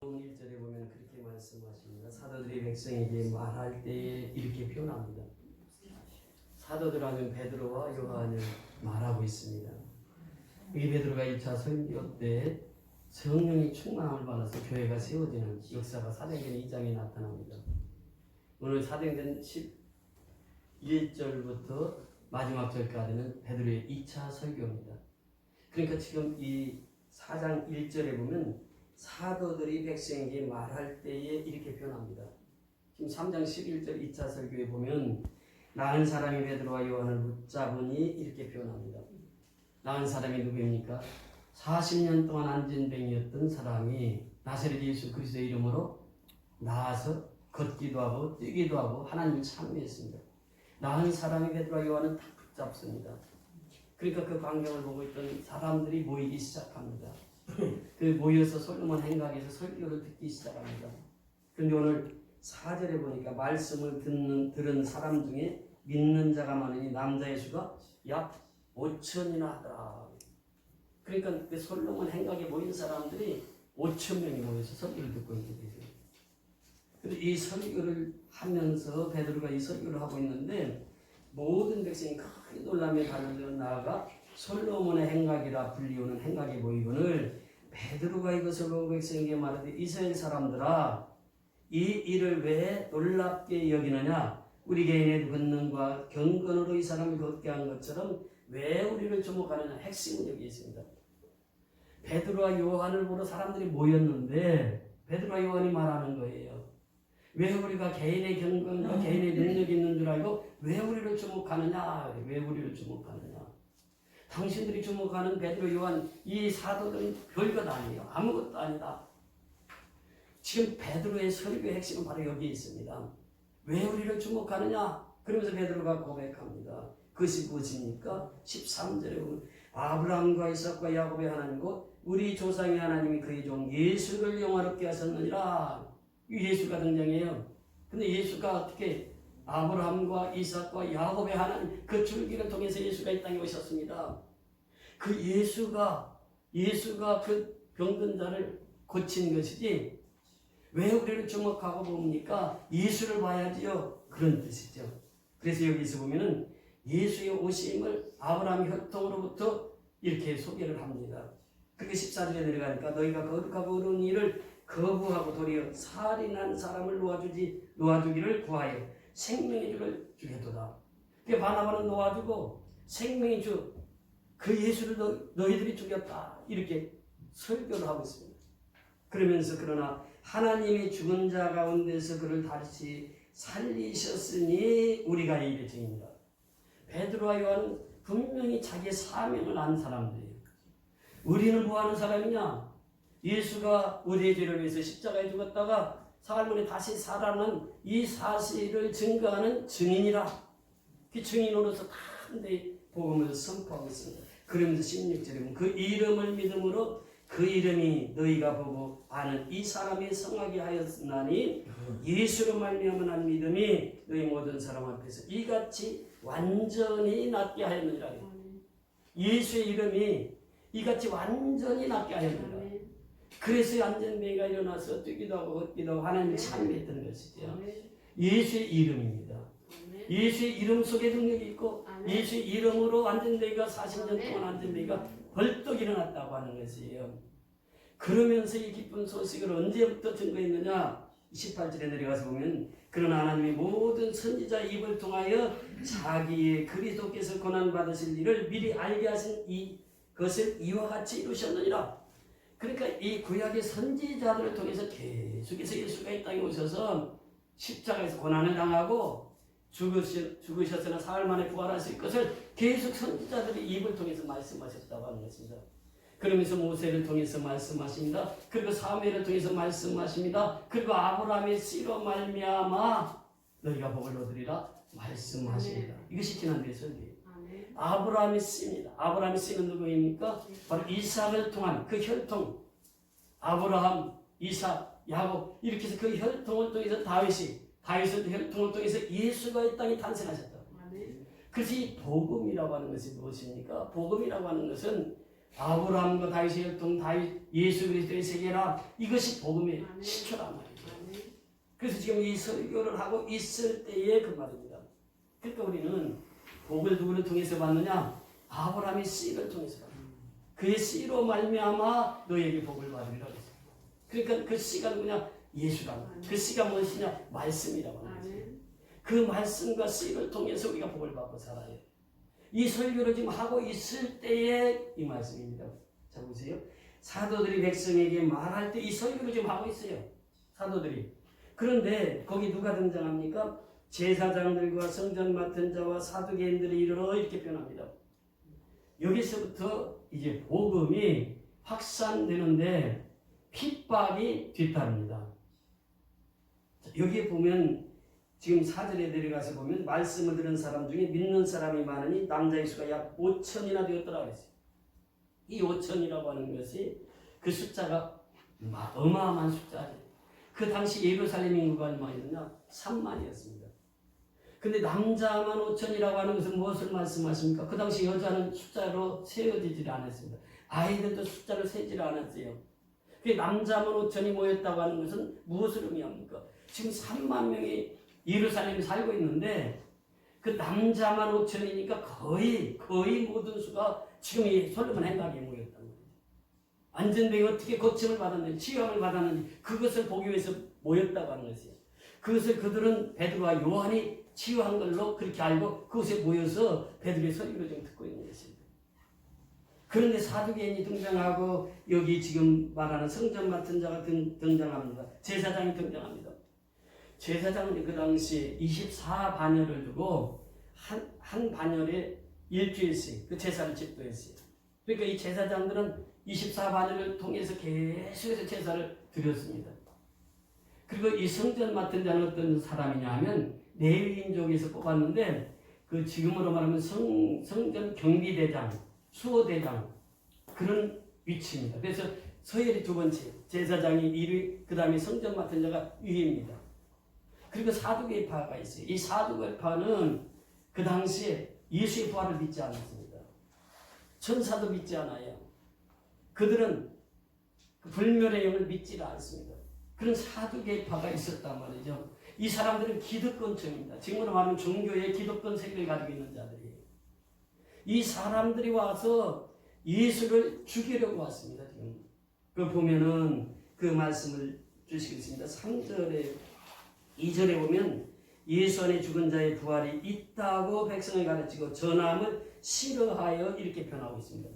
1절에 보면 그렇게 말씀하십니다. 사도들이 백성에게 말할 때에 이렇게 표현합니다. 사도들 하면 베드로와 요한을 말하고 있습니다. 이 베드로가 1차 선교 때 성령이 충만함을 받아서 교회가 세워지는 역사가 사도행전 2장에 나타납니다. 오늘 사도행전 11절부터 마지막 절까지는 베드로의 2차 설교입니다. 그러니까 지금 이 4장 1절에 보면 사도들이 백성에게 말할 때에 이렇게 표현합니다. 지금 3장 11절 2차 설교에 보면 나은 사람이 베드로와 요한을 붙잡으니 이렇게 표현합니다. 나은 사람이 누구입니까? 40년 동안 안진뱅이였던 사람이 나사렛 예수 그리스도의 이름으로 나아서 걷기도 하고 뛰기도 하고 하나님을 찬미했습니다. 나은 사람이 베드로와 요한은 다 붙잡습니다. 그러니까 그 광경을 보고 있던 사람들이 모이기 시작합니다. 그 모여서 솔로몬 행각에서 설교를 듣기 시작합니다. 그런데 오늘 4절에 보니까 말씀을 들은 사람 중에 믿는 자가 많으니 남자의 수가 약 5천이나 하더라. 그러니까 그 솔로몬 행각에 모인 사람들이 5천 명이 모여서 설교를 듣고 있게 되죠. 그런데 이 설교를 하면서 베드로가 이 설교를 하고 있는데 모든 백성이 크게 놀라며 달려들어 나아가 솔로몬의 행각이라 불리우는 행각에 모이거늘 베드로가 이것을 보고 백성에게 말하되 이스라엘 사람들아 이 일을 왜 놀랍게 여기느냐 우리 개인의 권능과 경건으로 이 사람을 걷게 한 것처럼 왜 우리를 주목하느냐. 핵심은 여기 있습니다. 베드로와 요한을 보러 사람들이 모였는데 베드로와 요한이 말하는 거예요. 왜 우리가 개인의 경건과 개인의 능력이 있는 줄 알고 왜 우리를 주목하느냐. 왜 우리를 주목하느냐. 당신들이 주목하는 베드로 요한 이 사도들은 별것 아니에요. 아무것도 아니다. 지금 베드로의 설교의 핵심은 바로 여기에 있습니다. 왜 우리를 주목하느냐. 그러면서 베드로가 고백합니다. 그것이 무엇입니까? 13절에 보면 아브라함과 이삭과 야곱의 하나님과 우리 조상의 하나님이 그의 종 예수를 영화롭게 하셨느니라. 이 예수가 등장해요. 근데 예수가 어떻게 아브라함과 이삭과 야곱의 하나님 그 줄기를 통해서 예수가 이 땅에 오셨습니다. 그 예수가 그 병든 자를 고친 것이지 왜 우리를 주목하고 봅니까? 예수를 봐야지요. 그런 뜻이죠. 그래서 여기서 보면은 예수의 오심을 아브라함 혈통으로부터 이렇게 소개를 합니다. 그렇게 14절에 내려가니까 너희가 거룩하고 어려운 일을 거부하고 도리어 살인한 사람을 놓아주기를 구하여 생명의 주를 주겠도다. 그 바나바는 놓아주고 생명의 주 그 예수를 너희들이 죽였다. 이렇게 설교를 하고 있습니다. 그러면서 그러나 하나님이 죽은 자 가운데서 그를 다시 살리셨으니 우리가 이를 증인이다. 베드로와 요한은 분명히 자기의 사명을 안 사람들이에요. 우리는 뭐 하는 사람이냐? 예수가 우리의 죄를 위해서 십자가에 죽었다가 사흘 만에 다시 살아난 이 사실을 증거하는 증인이라. 그 증인으로서 다 한데 복음을 선포하고 있습니다. 그러면서 16절에 보면 그 이름을 믿음으로 그 이름이 너희가 보고 아는 이 사람이 성하게 하였나니 예수로 말미암은 한 믿음이 너희 모든 사람 앞에서 이같이 완전히 낫게 하였느니라. 예수의 이름이 이같이 완전히 낫게 하였느니라. 그래서 안전뱅이가 일어나서 뛰기도 하고 걷기도 하고 하나님을 찬미했던 것이죠. 예수의 이름입니다. 예수의 이름 속에 능력이 있고 예수의 이름으로 안전뱅이가 40년 동안 안전뱅이가 벌떡 일어났다고 하는 것이에요. 그러면서 이 기쁜 소식을 언제부터 증거했느냐. 18절에 내려가서 보면 그러나 하나님이 모든 선지자 입을 통하여 자기의 그리스도께서 고난받으실 일을 미리 알게 하신 이것을 이와 같이 이루셨느니라. 그러니까 이 구약의 선지자들을 통해서 계속해서 예수가 이 땅에 오셔서 십자가에서 고난을 당하고 죽으셨으나 사흘 만에 부활하실 것을 계속 선지자들의 입을 통해서 말씀하셨다고 하는 것입니다. 그러면서 모세를 통해서 말씀하십니다. 그리고 사무엘을 통해서 말씀하십니다. 그리고 아브라함의 씨로 말미암아 너희가 복을 얻으리라 말씀하십니다. 이것이 지난주의 설교예요. 아브라함의 씨입니다. 아브라함의 씨는 누구입니까? 바로 이삭을 통한 그 혈통. 아브라함, 이삭, 야곱 이렇게 해서 그 혈통을 통해서 다윗의 혈통을 통해서 예수가 이 땅에 탄생하셨다. 그래서 이 복음이라고 하는 것이 무엇입니까? 복음이라고 하는 것은 아브라함과 다윗의 혈통, 다윗 예수 그리스도의 세계라, 이것이 복음의 시초란 말이죠. 그래서 지금 이 설교를 하고 있을 때의 그 말입니다. 그러니까 우리는 복을 누구를 통해서 받느냐? 아브라함의 씨를 통해서 받는 거예요. 그의 씨로 말미암아 너에게 복을 받으리라 그랬어요. 그러니까 그 씨가 누구냐? 예수란. 그 씨가 무엇이냐? 말씀이라고 하는 거죠. 그 말씀과 씨를 통해서 우리가 복을 받고 살아요. 이 설교를 지금 하고 있을 때의 이 말씀입니다. 자 보세요. 사도들이 백성에게 말할 때 이 설교를 지금 하고 있어요. 사도들이. 그런데 거기 누가 등장합니까? 제사장들과 성전 맡은 자와 사두개인들이 이르러 이렇게 표현합니다. 여기서부터 이제 복음이 확산되는데 핍박이 뒤따릅니다. 여기에 보면 지금 4절에 내려가서 보면 말씀을 들은 사람 중에 믿는 사람이 많으니 남자의 수가 약 5천이나 되었더라 그랬어요. 이 5천이라고 하는 것이 그 숫자가 어마어마한 숫자예요. 그 당시 예루살렘 인구가 얼마였느냐? 3만이었습니다. 근데 남자만 5천이라고 하는 것은 무엇을 말씀하십니까? 그 당시 여자는 숫자로 세어지질 않았습니다. 아이들도 숫자로 세지를 않았어요. 그 남자만 5천이 모였다고 하는 것은 무엇을 의미합니까? 지금 3만 명이 예루살렘에 살고 있는데 그 남자만 5천이니까 거의 모든 수가 지금 이 솔로몬 행각에 모였다는 거예요. 안전병이 어떻게 고침을 받았는지, 치유함을 받았는지 그것을 보기 위해서 모였다고 하는 것이에요. 그것을 그들은 베드로와 요한이 치유한 걸로 그렇게 알고 그곳에 모여서 베드로의 설교를 좀 듣고 있는 것입니다. 그런데 사두개인이 등장하고 여기 지금 말하는 성전 맡은 자가 등장합니다. 제사장이 등장합니다. 제사장은 그 당시에 24반열을 두고 한 반열에 일주일씩 그 제사를 집도했어요. 그러니까 이 제사장들은 24반열을 통해서 계속해서 제사를 드렸습니다. 그리고 이 성전 맡은 자는 어떤 사람이냐 하면 레위인족에서 뽑았는데 그 지금으로 말하면 성전 경비대장, 수호대장 그런 위치입니다. 그래서 서열이 두 번째, 제사장이 1위, 그 다음에 성전 맡은 자가 2위입니다. 그리고 사두개파가 있어요. 이 사두개파는 그 당시에 예수의 부활을 믿지 않았습니다. 천사도 믿지 않아요. 그들은 그 불멸의 영을 믿지 않습니다. 그런 사두개파가 있었단 말이죠. 이 사람들은 기득권층입니다. 지금으로 말하면 종교의 기득권 세계를 가지고 있는 자들이에요. 이 사람들이 와서 예수를 죽이려고 왔습니다. 지금 그 보면은 그 말씀을 주시겠습니다. 3절에 2절에 보면 예수 안에 죽은 자의 부활이 있다고 백성을 가르치고 전함을 싫어하여 이렇게 표현하고 있습니다.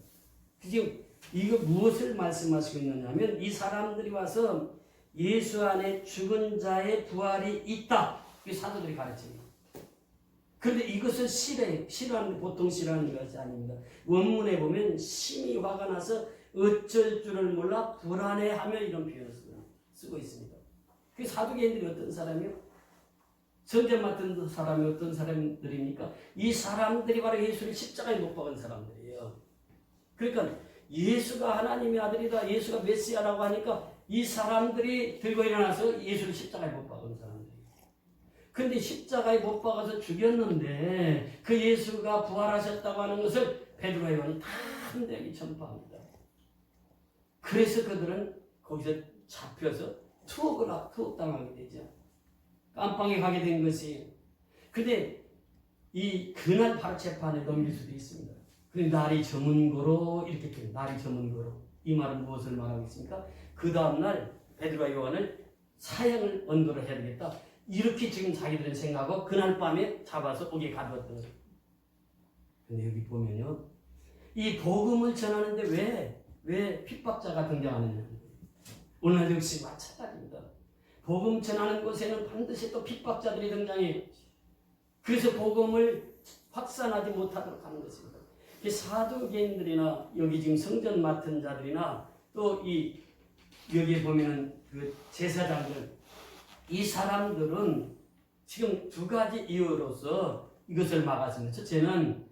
지금 이거 무엇을 말씀하시고 있느냐면 이 사람들이 와서 예수 안에 죽은 자의 부활이 있다. 이 사도들이 가르칩니다. 그런데 이것을 싫어하는 보통 싫어하는 것이 아닙니다. 원문에 보면 심히 화가 나서 어쩔 줄을 몰라 불안해하며 이런 표현을 쓰고 있습니다. 그 사두개인들이 어떤 사람이요? 성전 맡은 사람이 어떤 사람들입니까? 이 사람들이 바로 예수를 십자가에 못 박은 사람들이에요. 그러니까 예수가 하나님의 아들이다, 예수가 메시아라고 하니까 이 사람들이 들고 일어나서 예수를 십자가에 못 박은 사람들이에요. 그런데 십자가에 못 박아서 죽였는데 그 예수가 부활하셨다고 하는 것을 베드로와 요한이 담대하게 전파합니다. 그래서 그들은 거기서 잡혀서 투옥당하게 되죠. 깜빵에 가게 된 것이. 근데 그날 바로 재판에 넘길 수도 있습니다. 그런데 날이 저문고로 이렇게 표현, 날이 저문고로. 이 말은 무엇을 말하고 있습니까? 그 다음날 베드로와 요한을 사형을 언도를 해야 되겠다. 이렇게 지금 자기들은 생각하고 그날 밤에 잡아서 옥에 가두었던 거예요. 근데 여기 보면요. 이 복음을 전하는데 왜 핍박자가 등장하느냐. 오늘 역시 마찬가지입니다. 복음 전하는 곳에는 반드시 또 핍박자들이 등장해요. 그래서 복음을 확산하지 못하도록 하는 것입니다. 이 사두개인들이나 여기 지금 성전 맡은 자들이나 또 여기에 보면은 그 제사장들, 이 사람들은 지금 두 가지 이유로서 이것을 막았습니다. 첫째는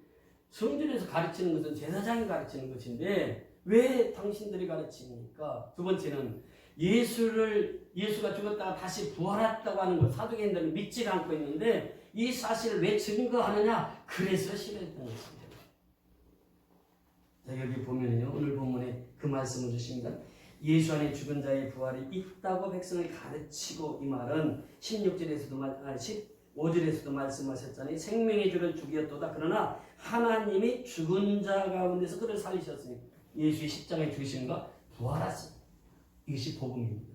성전에서 가르치는 것은 제사장이 가르치는 것인데 왜 당신들이 가르칩니까? 두 번째는 예수가 죽었다가 다시 부활했다고 하는 걸 사두개인들은 믿지 않고 있는데 이 사실을 왜 증거하느냐? 그래서 싫어했던 것입니다. 자, 여기 보면요, 오늘 본문에 그 말씀을 주십니다. 예수 안에 죽은 자의 부활이 있다고 백성을 가르치고, 이 말은 15절에서도 말씀하셨잖아요. 생명의 주를 죽였도다. 그러나 하나님이 죽은 자 가운데서 그를 살리셨으니 예수의 십자가에 죽으심과 부활하심. 이것이 복음입니다.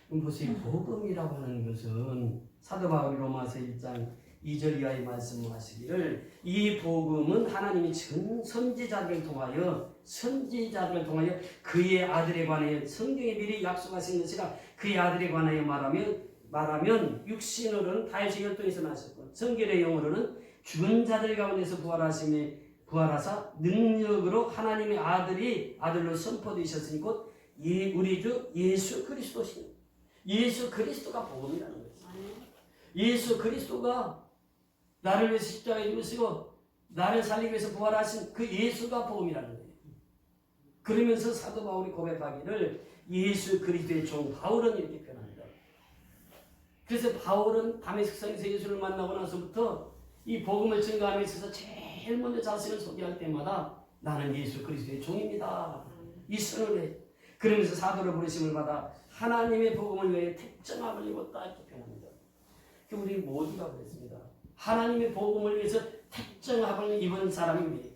그럼 보세요. 복음이라고 하는 것은 사도 바울이 로마서 1장 2절 이하의 말씀하시기를 이 복음은 하나님이 선지자들을 통하여 그의 아들에 관하여 성경에 미리 약속하신 것이라. 그의 아들에 관하여 말하면 육신으로는 다윗의 혈통에서 나셨고 성결의 영으로는 죽은 자들 가운데서 부활하사 능력으로 하나님의 아들로 선포되셨으니 곧 우리 주 예수 그리스도십니다. 예수 그리스도가 복음이라는 거예요. 예수 그리스도가 나를 위해서 십자가에 죽으시고 나를 살리기 위해서 부활하신 그 예수가 복음이라는 거예요. 그러면서 사도 바울이 고백하기를 예수 그리스도의 종 바울은 이렇게 표현합니다. 그래서 바울은 다메섹성에서 예수를 만나고 나서부터 이 복음을 증거함에 있어서 제일 먼저 자신을 소개할 때마다 나는 예수 그리스도의 종입니다. 이 선언을 해. 그러면서 사도로 부르심을 받아 하나님의 복음을 위해 택정함을 입었다 이렇게 표현합니다. 우리 모두가 그랬습니다. 하나님의 복음을 위해서 택정함을 입은 사람이 우리예요.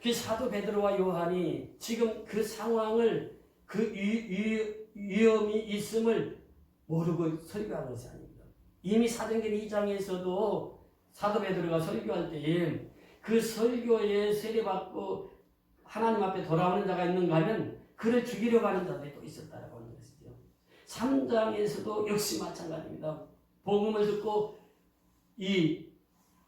그 사도 베드로와 요한이 지금 그 상황을 그 위험이 있음을 모르고 설교한 것이 아닙니다. 이미 사도행전 2장에서도 사도 베드로가 설교할 때에 그 설교에 세례받고 하나님 앞에 돌아오는 자가 있는가 하면 그를 죽이려고 하는 자들이 또 있었다라고 하는 것이죠. 3장에서도 역시 마찬가지입니다. 복음을 듣고 이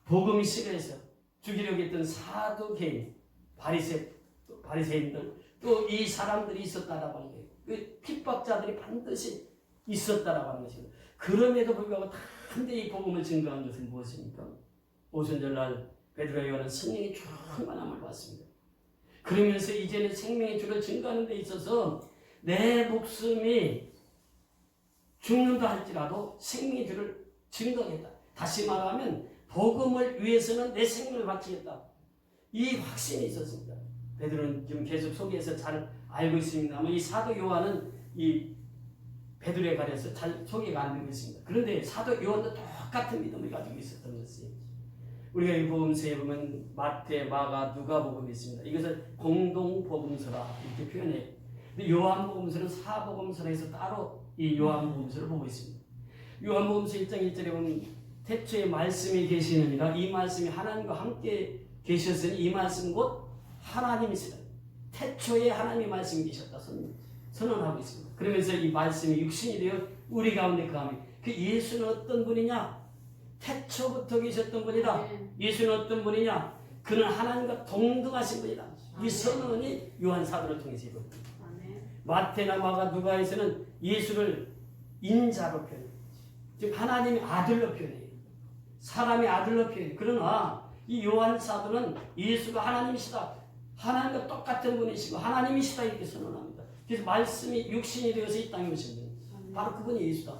복음이 싫어해서 죽이려고 했던 사두개인, 바리새인들 또 이 사람들이 있었다라고 하는 거예요. 그 핍박자들이 반드시 있었다라고 하는 것입니다. 그럼에도 불구하고 단데 이 복음을 증거한 것은 무엇입니까? 오순절날 베드로와 요한은 성령의 충만함을 받습니다. 그러면서 이제는 생명의 주를 증거하는 데 있어서 내 목숨이 죽는다 할지라도 생명의 주를 증거하겠다. 다시 말하면 복음을 위해서는 내 생명을 바치겠다. 이 확신이 있었습니다. 베드로는 지금 계속 소개해서 잘 알고 있습니다만 이 사도 요한은 이 베드로에 관해서 잘 소개가 안 되고 있습니다. 그런데 사도 요한도 똑같은 믿음을 가지고 있었던 것이 우리가 이 복음서에 보면 마태, 마가, 누가복음이 있습니다. 이것을 공동복음서라 이렇게 표현해요. 근데 요한복음서는 사복음서에서 따로 이 요한복음서를 보고 있습니다. 요한복음서 1장 1절에 보면 태초에 말씀이 계시느니라. 이 말씀이 하나님과 함께 계셨으니 이 말씀 곧 하나님이시라. 태초에 하나님의 말씀이 계셨다 선언하고 있습니다. 그러면서 이 말씀이 육신이 되어 우리 가운데 거하며 그 예수는 어떤 분이냐? 태초부터 계셨던 분이다. 예수는 어떤 분이냐? 그는 하나님과 동등하신 분이다. 이 선언이 요한 사도를 통해서 이루어집니다. 마태나 마가 누가에서는 예수를 인자로 표현해요. 즉 하나님의 아들로 표현해요. 사람의 아들로 표현해요. 그러나 이 요한 사도는 예수가 하나님이시다. 하나님과 똑같은 분이시고 하나님이시다 이렇게 선언합니다. 그래서 말씀이 육신이 되어서 이 땅에 오신 분. 바로 그분이 예수다.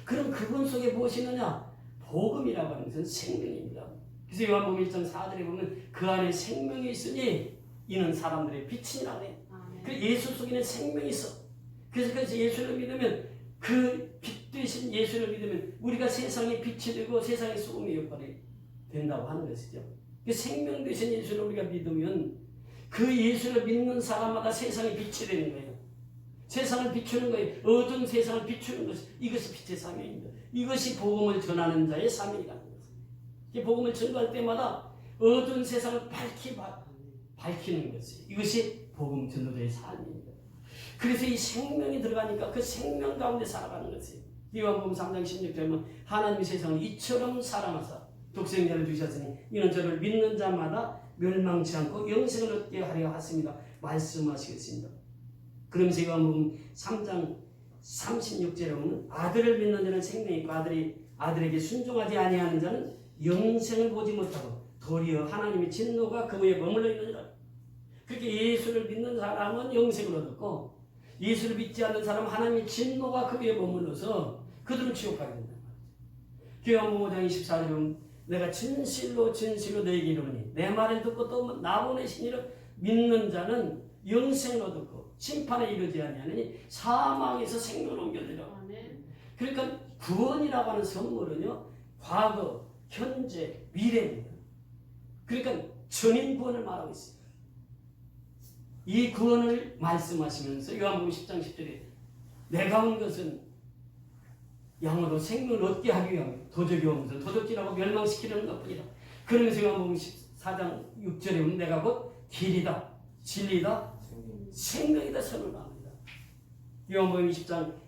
그럼 그분 속에 무엇이 있느냐? 복음이라고 하는 것은 생명입니다. 그래서 요한복음 1장 4절에 보면 그 안에 생명이 있으니 이는 사람들의 빛이라고 해요. 그 예수 속에는 생명이 있어. 그래서 예수를 믿으면 그 빛 되신 예수를 믿으면 우리가 세상의 빛이 되고 세상의 소금의 역할이 된다고 하는 것이죠. 그 생명 되신 예수를 우리가 믿으면 그 예수를 믿는 사람마다 세상의 빛이 되는 거예요. 세상을 비추는 거예요. 어두운 세상을 비추는 것이 이것이 빛의 사명입니다. 이것이 복음을 전하는 자의 사명이라는 것입니다. 복음을 전도할 때마다 어두운 세상을 밝히는 것이 이것이 복음 전도자의 삶입니다. 그래서 이 생명이 들어가니까 그 생명 가운데 살아가는 것이 요한복음 3장 16절에 보면 하나님이 세상을 이처럼 사랑하사 독생자를 주셨으니 이는 저를 믿는 자마다 멸망치 않고 영생을 얻게 하려 하십니다. 말씀하시겠습니다. 그러면서 요한복음 3장 36절에 보면 아들을 믿는 자는 생명이 있고 아들에게 순종하지 아니하는 자는 영생을 보지 못하고 도리어 하나님의 진노가 그 위에 머물러 있느니라. 그렇게 예수를 믿는 사람은 영생을 얻었고 예수를 믿지 않는 사람은 하나님의 진노가 그 위에 머물러서 그들은 지옥 가게 된다. 요한복음 5장 24절에 보면 내가 진실로 너에게 이르노니 내 말을 듣고 또 나보내신 이를 믿는 자는 영생을 얻고 심판에 이르지 아니하느니 사망에서 생명을 옮겨들어. 그러니까 구원이라고 하는 선물은요, 과거, 현재, 미래입니다. 그러니까 전인 구원을 말하고 있습니다. 이 구원을 말씀하시면서 요한복음 10장 10절에 내가 온 것은 영으로 생명을 얻게 하기 위함, 도적이 오면서 도적질하고 멸망시키려는 것뿐이다. 그러면서 요한복음 14장 6절에 보면 내가 곧 길이다, 진리다, 생명이다 선언합니다. 요한복음 20장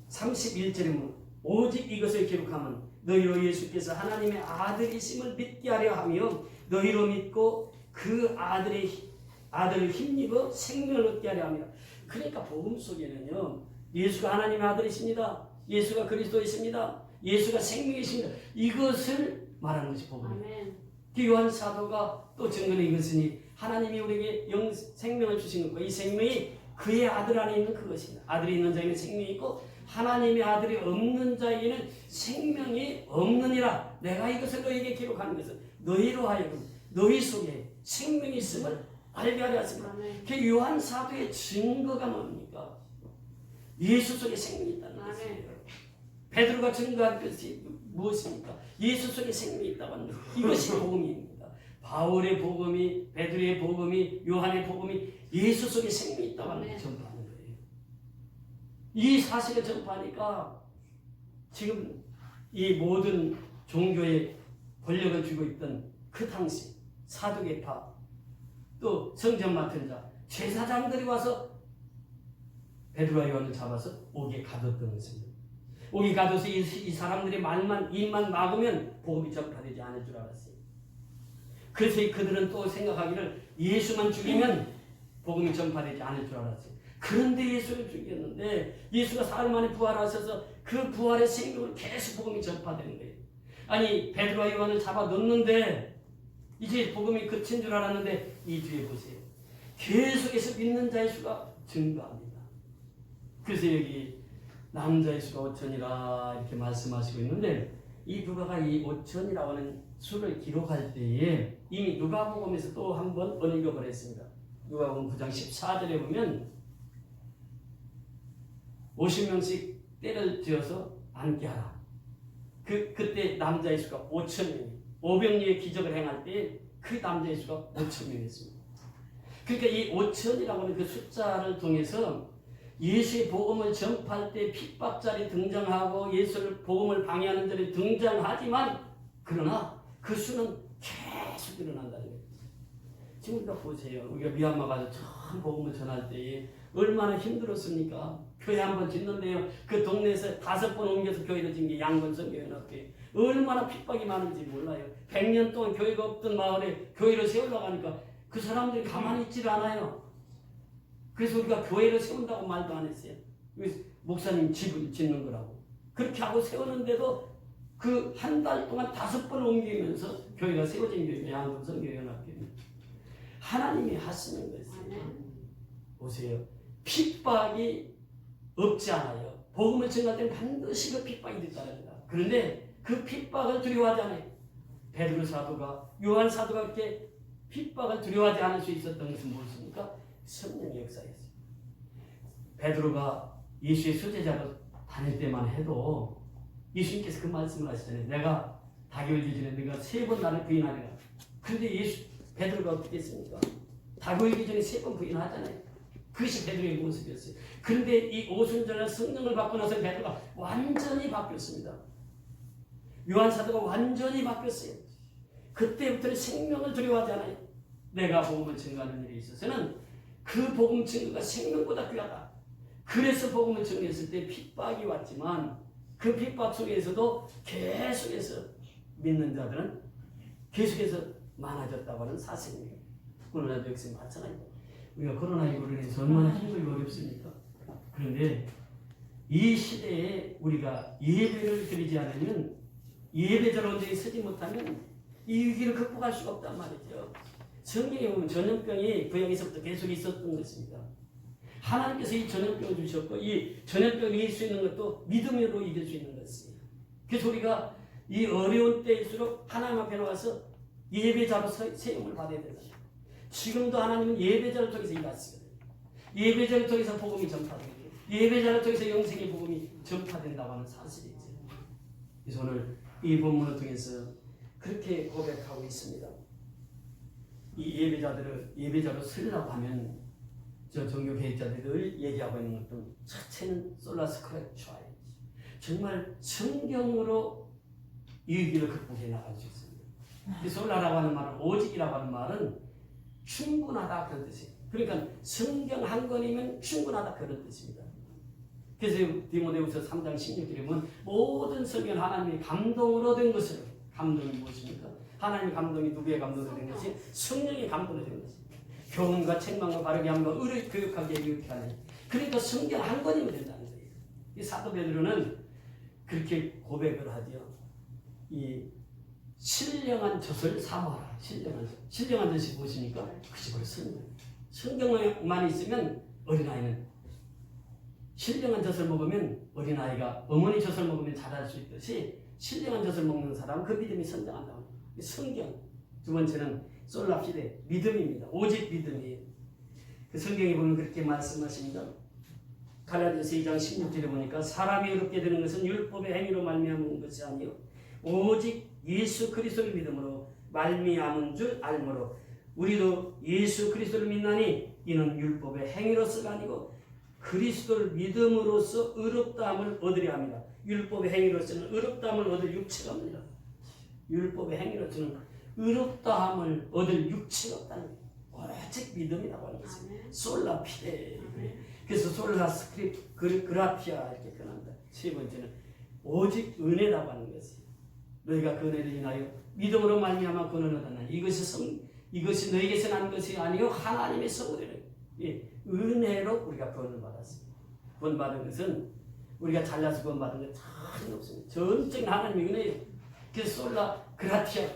31절에 보면 오직 이것을 기록하면 너희로 예수께서 하나님의 아들이심을 믿게 하려 하며 너희로 믿고 그 아들을 힘입어 생명을 얻게 하려 합니다. 그러니까 복음 속에는요, 예수가 하나님의 아들이십니다. 예수가 그리스도이십니다. 예수가 생명이십니다. 이것을 말하는 것이 복음입니다. 요한 사도가 또 증거는 이것이니 하나님이 우리에게 생명을 주신 것과 이 생명이 그의 아들 안에 있는 그것입니다. 아들이 있는 자에게는 생명이 있고 하나님의 아들이 없는 자에게는 생명이 없느니라. 내가 이것을 너희에게 기록하는 것은 너희로 하여금 너희 속에 생명이 있음을 알게 하려 하십니다. 그 요한 사도의 증거가 뭡니까? 예수 속에 생명이 있다는 것입니다. 베드로가 증거한 것이 무엇입니까? 예수 속에 생명이 있다고 하는 것. 이것이 복음입니다. 바울의 복음이, 베드로의 복음이, 요한의 복음이 예수 속에 생명이 있다고 하는 걸 전파하는 거예요. 이 사실을 전파하니까 지금 이 모든 종교의 권력을 쥐고 있던 그 당시 사두개파 또 성전 맡은 자 제사장들이 와서 베드로와 요한을 잡아서 옥에 가뒀던 것입니다. 옥에 가둬서 이 사람들의 입만 막으면 복음이 전파되지 않을 줄 알았어요. 그래서 그들은 또 생각하기를 예수만 죽이면 복음이 전파되지 않을 줄 알았어요. 그런데 예수를 죽였는데 예수가 사흘 만에 부활하셔서 그 부활의 생명으로 계속 복음이 전파되는 거예요. 아니 베드로와 요한을 잡아 놓는데 이제 복음이 그친 줄 알았는데 이 뒤에 보세요. 계속해서 믿는 자의 수가 증가합니다. 그래서 여기 남자의 수가 5천이라 이렇게 말씀하시고 있는데 이 누가가 이 5천이라고 하는 수를 기록할 때에 이미 누가복음에서 또 한 번 언급을 했습니다. 누가복음 9장 14절에 보면 50명씩 때를 지어서 앉게 하라. 그때 남자의 수가 5천명이 500리의 기적을 행할 때 그 남자의 수가 5천명이었습니다. 그러니까 이 5천이라고 하는 그 숫자를 통해서 예수의 복음을 전파할 때 핍박자리 등장하고 예수를 복음을 방해하는 자리 등장하지만 그러나 그 수는 계속 일어난다는 거예요. 지금 우리가 보세요. 우리가 미얀마 가서 처음 복음을 전할 때에 얼마나 힘들었습니까? 교회 한번 짓는데요. 그 동네에서 5번 옮겨서 교회를 짓는 게 양건성교회였는데 얼마나 핍박이 많은지 몰라요. 100년 동안 교회가 없던 마을에 교회를 세우려고 하니까 그 사람들이 가만히 있질 않아요. 그래서 우리가 교회를 세운다고 말도 안 했어요. 목사님 집을 짓는 거라고. 그렇게 하고 세우는데도 그 한 달 동안 5번 옮기면서 교회가 세워진 교회가 양건성교회연합교회입니다. 하나님이 하시는 것이에요. 보세요. 핍박이 없지 않아요. 복음을 전할 때는 반드시 그 핍박이 뒤따릅니다. 그런데 그 핍박을 두려워하지 않아요. 베드로 사도가 요한 사도가 그렇게 핍박을 두려워하지 않을 수 있었던 것은 무엇입니까? 성령의 역사였어요. 베드로가 예수의 수제자로 다닐 때만 해도 예수님께서 그 말씀을 하시잖아요. 내가 닭이 울기 전에 내가 3번 나를 부인하리라. 그런데 베드로가 어떻게 했습니까? 닭이 울기 전에 3번 부인하잖아요. 그것이 베드로의 모습이었어요. 그런데 이 오순절날 성령을 받고 나서 베드로가 완전히 바뀌었습니다. 요한 사도가 완전히 바뀌었어요. 그때부터는 생명을 두려워하지 않아요. 내가 복음을 증거하는 일에 있어서는 그 복음 증거가 생명보다 귀하다. 그래서 복음을 증거했을 때 핍박이 왔지만 그 핍박 속에서도 계속해서 믿는 자들은 계속해서 많아졌다고 하는 사실입니다. 오늘날도 역시 마찬가지입니다. 우리가 코로나19로 인해서 얼마나 힘들고 어렵습니까? 그런데 이 시대에 우리가 예배를 드리지 않으면 예배자로 온전히 서지 못하면 이 위기를 극복할 수가 없단 말이죠. 성경에 보면 전염병이 구약에서부터 계속 있었던 것입니다. 하나님께서 이 전염병을 주셨고 이 전염병을 이길 수 있는 것도 믿음으로 이길 수 있는 것입니다. 그래서 우리가 이 어려운 때일수록 하나님 앞에 나와서 예배자로서 세움을 받아야 된다. 지금도 하나님은 예배자를 통해서 일하시거든요. 예배자를 통해서 복음이 전파되고 예배자를 통해서 영생의 복음이 전파된다고 하는 사실이죠. 그래서 오늘 이 본문을 통해서 그렇게 고백하고 있습니다. 이 예배자로 쓰려고 하면 저 종교 개혁자들이 늘 얘기하고 있는 것도 자체는 솔라 스크래처예요. 정말 성경으로 이 위기를 극복해 나갈 수 있습니다. 이 솔라라고 하는 말은 오직이라고 하는 말은 충분하다 그런 뜻이에요. 그러니까 성경 한 권이면 충분하다 그런 뜻입니다. 그래서 디모데후서 3장 16절에 보면 모든 성경 하나님의 감동으로 된 것으로 감동이 무엇입니까? 하나님의 감동이 누구의 감동으로 된 것이? 성령의 감동으로 된 것입니다. 교훈과 책망과 바르게 함과 의를 교육하게 이렇게 하는 그러니까 성경 한 권이면 된다는 거예요. 이 사도 베드로는 그렇게 고백을 하죠. 이 신령한 젖을 사모하라. 신령한 젖이 무엇입니까? 그것이 바로 성경. 성경만 있으면 어린아이는 신령한 젖을 먹으면 어린아이가 어머니 젖을 먹으면 자랄 수 있듯이 신령한 젖을 먹는 사람은 그 믿음이 성장한다고. 성경. 두 번째는 솔라피데 믿음입니다. 오직 믿음이에요. 그 성경에 보면 그렇게 말씀하십니다. 갈라디아서 2장 16절에 보니까 사람이 의롭게 되는 것은 율법의 행위로 말미암은 것이 아니요 오직 예수 그리스도를 믿음으로 말미암은 줄 알므로 우리도 예수 그리스도를 믿나니 이는 율법의 행위로서가 아니고 그리스도를 믿음으로써 의롭다함을 얻으려 합니다. 율법의 행위로서는 의롭다함을 얻을 육체가 없느니라. 율법의 행위로서는 의롭다함을 얻을 육체가 없다는 거예요. 오직 믿음이라고 하는 것입니다. 솔라피데. 그래서 솔라 스크립 그라피아 이렇게 표현합니다. 세 번째는 오직 은혜라고 하는 것이에요. 너희가 그 은혜를 인하여 믿음으로 말미암아 구원을 얻었나니 이것이 너희에게서 난 것이 아니요 하나님에서 우리는 은혜로 우리가 구원을 받았습니다. 구원받은 것은 우리가 잘나서 구원받은 것 전혀 없습니다. 전적인 하나님의 은혜예요. 그래서 솔라 그라티아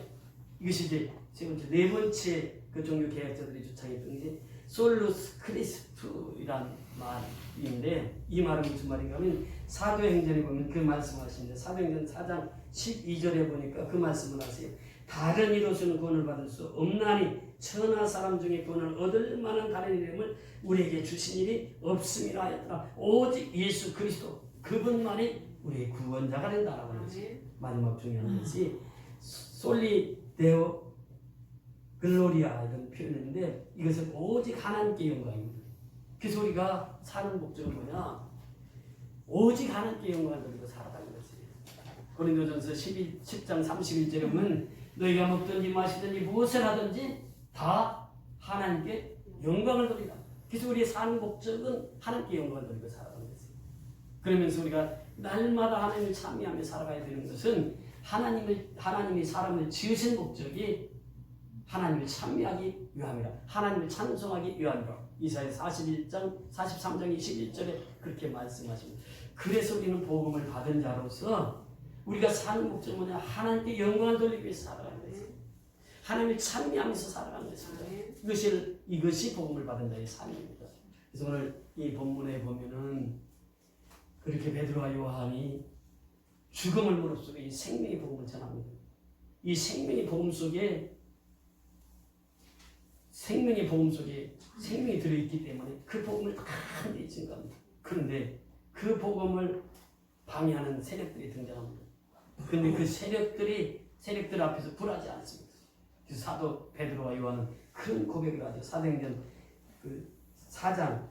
이것이 이제 세 번째 네 번째 그 종교 개혁자들이 주창했던 게 솔루스 크리스투이란 말인데 이 말은 무슨 말인가 하면 사도행전에 보면 그 말씀하십니다. 사도행전 4장 12절에 보니까 그 말씀을 하세요. 다른 이로서는 구원을 받을 수 없나니 천하 사람 중에 구원을 얻을 만한 다른 이름을 우리에게 주신 일이 없음이라 하였더라. 오직 예수 그리스도 그분만이 우리의 구원자가 된다라고 하는 것이 마지막 중요한 것이 솔리데오 글로리아 이런 표현인데 이것은 오직 하나님께 영광입니다. 그래서 우리가 사는 목적은 뭐냐? 오직 하나님께 영광을 돌리고 살아가는 것이에요. 고린도전서 10장 31절에 보면 너희가 먹든지 마시든지 무엇을 하든지 다 하나님께 영광을 돌리라. 그래서 우리의 사는 목적은 하나님께 영광을 돌리고 살아가는 것이에요. 그러면서 우리가 날마다 하나님을 찬미하며 살아가야 되는 것은 하나님이 사람을 지으신 목적이 하나님을 찬미하기 위함이라. 하나님을 찬송하기 위함이라. 이사야 43장 21절에 그렇게 말씀하십니다. 그래서 우리는 복음을 받은 자로서 우리가 사는 목적은 뭐냐? 하나님께 영광을 돌리기 위해서 살아가는 것입니다. 하나님을 찬미하면서 살아가는 것입니다. 이것이 복음을 받은 자의 삶입니다. 그래서 오늘 이 본문에 보면은 그렇게 베드로와 요한이 죽음을 무릅쓰고 이 생명의 복음을 전합니다. 이 생명의 복음 속에 생명이 들어있기 때문에 그 복음을 강하게 증거합니다. 그런데 그 복음을 방해하는 세력들이 등장합니다. 그런데 그 세력들 앞에서 불하지 않습니다. 그래서 사도 베드로와 요한은 그런 고백을 하죠. 사도행전 4장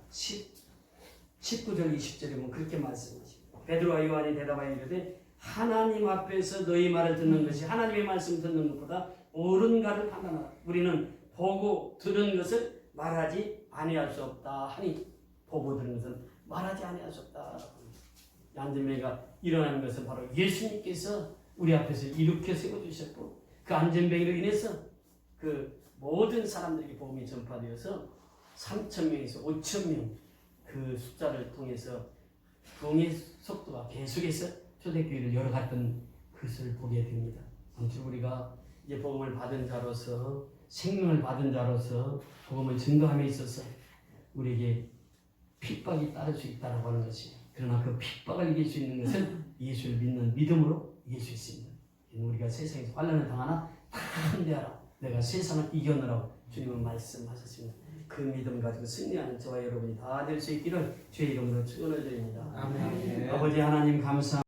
19절 20절에 보면 그렇게 말씀하십니다. 베드로와 요한이 대답하여 이르되 하나님 앞에서 너희 말을 듣는 것이 하나님의 말씀 듣는 것보다 옳은가를 판단하라. 우리는 보고 들은 것을 말하지 아니할 수 없다 하니 보고 들은 것은 말하지 아니할 수 없다. 안전뱅이가 일어나는 것은 바로 예수님께서 우리 앞에서 일으켜 세워주셨고 그 안전뱅이로 인해서 그 모든 사람들에게 복음이 전파되어서 3,000명에서 5,000명 그 숫자를 통해서 부흥의 속도가 계속해서 초대교회를 열어갔던 것을 보게 됩니다. 아무튼 우리가 이제 복음을 받은 자로서 생명을 받은 자로서 복음을 증거함에 있어서 우리에게 핍박이 따를 수 있다고 하는 것이 그러나 그 핍박을 이길 수 있는 것은 예수를 믿는 믿음으로 이길 수 있습니다. 우리가 세상에서 환난을 당하나 다 함대하라. 내가 세상을 이겨내라고 주님은 말씀하셨습니다. 그 믿음 가지고 승리하는 저와 여러분이 다 될 수 있기를 주의 이름으로 축원을 드립니다. 아멘. 아버지 하나님 감사.